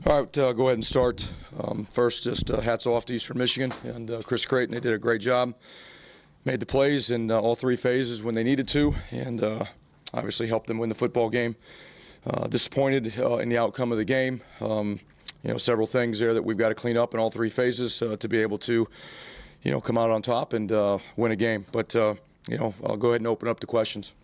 All right, go ahead and start. First, just hats off to Eastern Michigan and Chris Creighton. They did a great job. Made the plays in all three phases when they needed to, and obviously helped them win the football game. Disappointed in the outcome of the game. Several things there that we've got to clean up in all three phases to be able to, come out on top and win a game. But, I'll go ahead and open up the questions.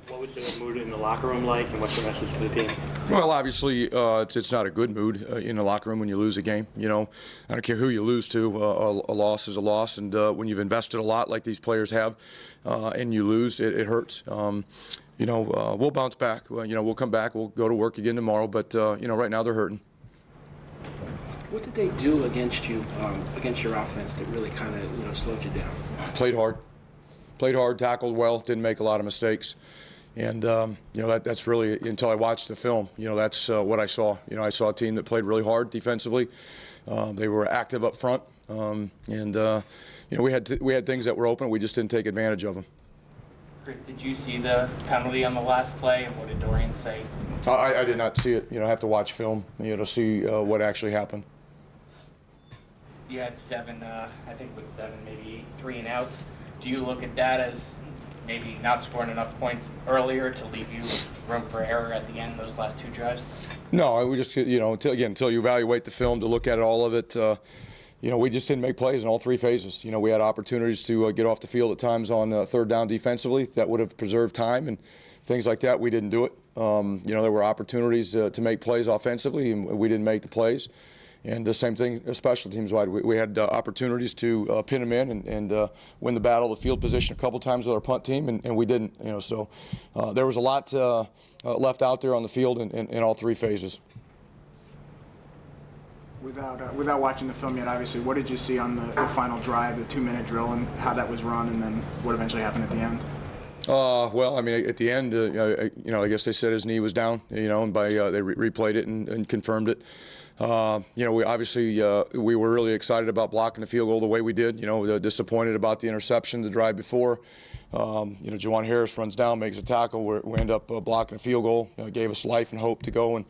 What was the mood in the locker room like, and what's your message to the team? Well, obviously, it's not a good mood in the locker room when you lose a game. I don't care who you lose to. A loss is a loss, and when you've invested a lot like these players have, and you lose, it hurts. We'll bounce back. We'll come back. We'll go to work again tomorrow. But right now they're hurting. What did they do against you, against your offense, that really kind of slowed you down? Played hard, tackled well, didn't make a lot of mistakes. And, that's really, until I watched the film, that's what I saw. I saw a team that played really hard defensively. They were active up front. We had things that were open. We just didn't take advantage of them. Chris, did you see the penalty on the last play, and what did Dorian say? I did not see it. I have to watch film, to see what actually happened. You had seven, I think it was seven, maybe 8 3-and-outs. Do you look at that as maybe not scoring enough points earlier to leave you room for error at the end, those last 2 drives? No, we just, until you evaluate the film to look at all of it, we just didn't make plays in all 3 phases. We had opportunities to get off the field at times on third down defensively that would have preserved time and things like that. We didn't do it. There were opportunities to make plays offensively, and we didn't make the plays. And the same thing special teams wide. We had opportunities to pin them in and win the battle of the field position a couple times with our punt team, and we didn't. So there was a lot left out there on the field in all 3 phases. Without watching the film yet, obviously, what did you see on the final drive, the 2-minute drill, and how that was run, and then what eventually happened at the end? At the end, I guess they said his knee was down, and they replayed it and confirmed it. We obviously we were really excited about blocking the field goal the way we did. Disappointed about the interception the drive before. Juwan Harris runs down, makes a tackle. We end up blocking a field goal. Gave us life and hope to go and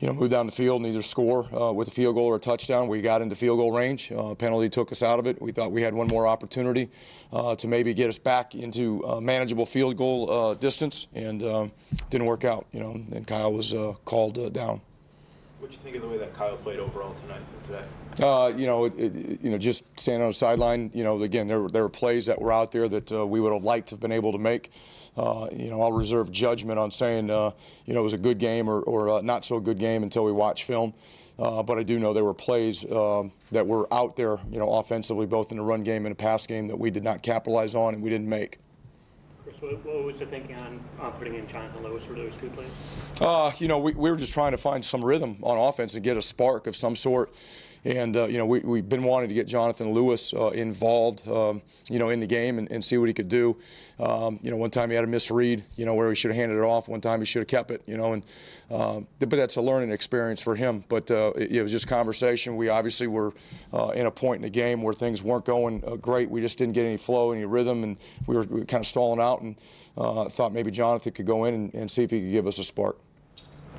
move down the field and either score with a field goal or a touchdown. We got into field goal range. Penalty took us out of it. We thought we had one more opportunity to maybe get us back into manageable field goal distance, and didn't work out. And Kyle was called down. What do you think of the way that Kyle played overall today? Just standing on the sideline. Again, there were plays that were out there that we would have liked to have been able to make. I'll reserve judgment on saying, it was a good game or not so good game until we watch film. But I do know there were plays that were out there, offensively, both in the run game and the pass game, that we did not capitalize on and we didn't make. Chris, what was the thinking on putting in Jonathan Lewis for those 2 plays? We were just trying to find some rhythm on offense and get a spark of some sort. And, we've been wanting to get Jonathan Lewis involved, in the game and see what he could do. One time he had a misread, where he should have handed it off. One time he should have kept it, but that's a learning experience for him. But it was just conversation. We obviously were in a point in the game where things weren't going great. We just didn't get any flow, any rhythm, and we were kind of stalling out, and thought maybe Jonathan could go in and see if he could give us a spark.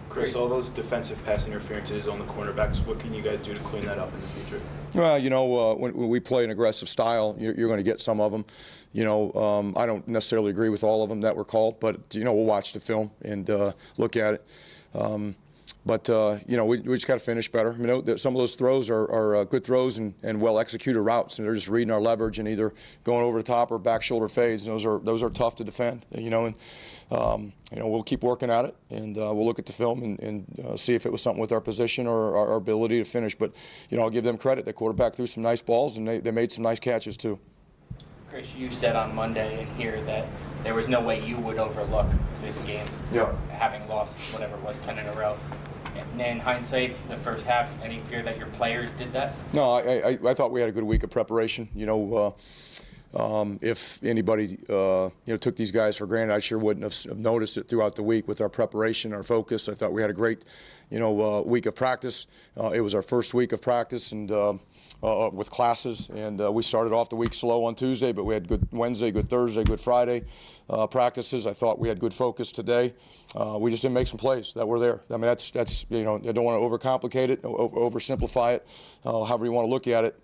Chris, all those defensive pass interferences on the cornerbacks, what can you guys do to clean that up in the future? Well, when we play an aggressive style, you're going to get some of them. I don't necessarily agree with all of them that were called, but, we'll watch the film and look at it. We just got to finish better. Some of those throws are good throws and well-executed routes, and they're just reading our leverage and either going over the top or back shoulder fades. And those are tough to defend. We'll keep working at it, and we'll look at the film and see if it was something with our position or our ability to finish. But I'll give them credit. The quarterback threw some nice balls, and they made some nice catches too. Chris, you said on Monday in here that there was no way you would overlook this game, having lost whatever it was 10 in a row. In hindsight, the first half, any fear that your players did that? No, I thought we had a good week of preparation. If anybody took these guys for granted, I sure wouldn't have noticed it throughout the week with our preparation, our focus. I thought we had a great week of practice. It was our first week of practice and with classes, and we started off the week slow on Tuesday, but we had good Wednesday, good Thursday, good Friday practices. I thought we had good focus today. We just didn't make some plays that were there. I mean, that's I don't want to overcomplicate it, oversimplify it, however you want to look at it.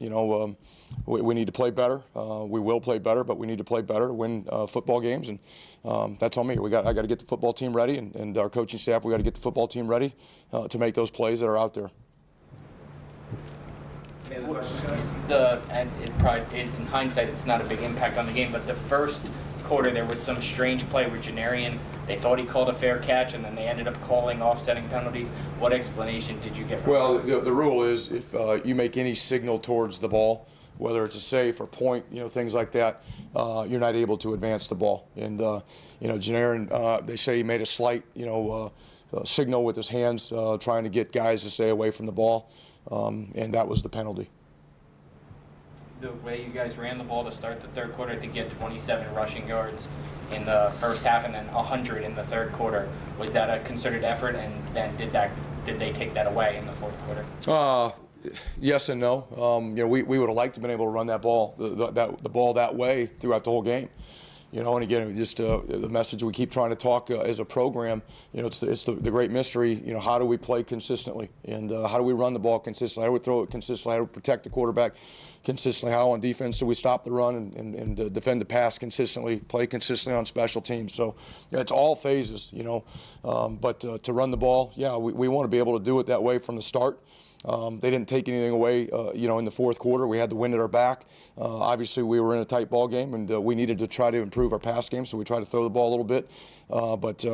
We need to play better. We will play better, but we need to play better to win football games, and that's on me. I got to get the football team ready, and our coaching staff. We got to get the football team ready to make those plays that are out there. And in hindsight, it's not a big impact on the game, but the first quarter there was some strange play where Janarian, they thought he called a fair catch, and then they ended up calling offsetting penalties. What explanation did you get? Well, the rule is if you make any signal towards the ball, whether it's a safe or point, things like that, you're not able to advance the ball. And Janarian, they say he made a slight, signal with his hands, trying to get guys to stay away from the ball, and that was the penalty. The way you guys ran the ball to start the third quarter, I think you had 27 rushing yards in the first half and then 100 in the third quarter. Was that a concerted effort, and then did they take that away in the fourth quarter? Yes and no. We would have liked to have been able to run that ball, the ball that way throughout the whole game. And again, just the message we keep trying to talk as a program. It's the great mystery. How do we play consistently, and how do we run the ball consistently? How do we throw it consistently? How do we protect the quarterback consistently? How on defense do we stop the run and defend the pass consistently? Play consistently on special teams. So it's all phases, But to run the ball, we want to be able to do it that way from the start. They didn't take anything away, in the fourth quarter. We had the wind at our back. Obviously, we were in a tight ball game, and we needed to try to improve our pass game, so we tried to throw the ball a little bit. But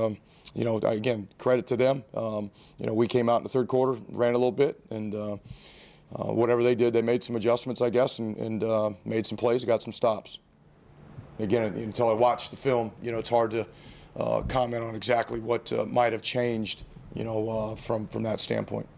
again, credit to them. We came out in the third quarter, ran a little bit, and whatever they did, they made some adjustments, I guess, and made some plays, got some stops. Again, until I watched the film, it's hard to comment on exactly what might have changed, from that standpoint.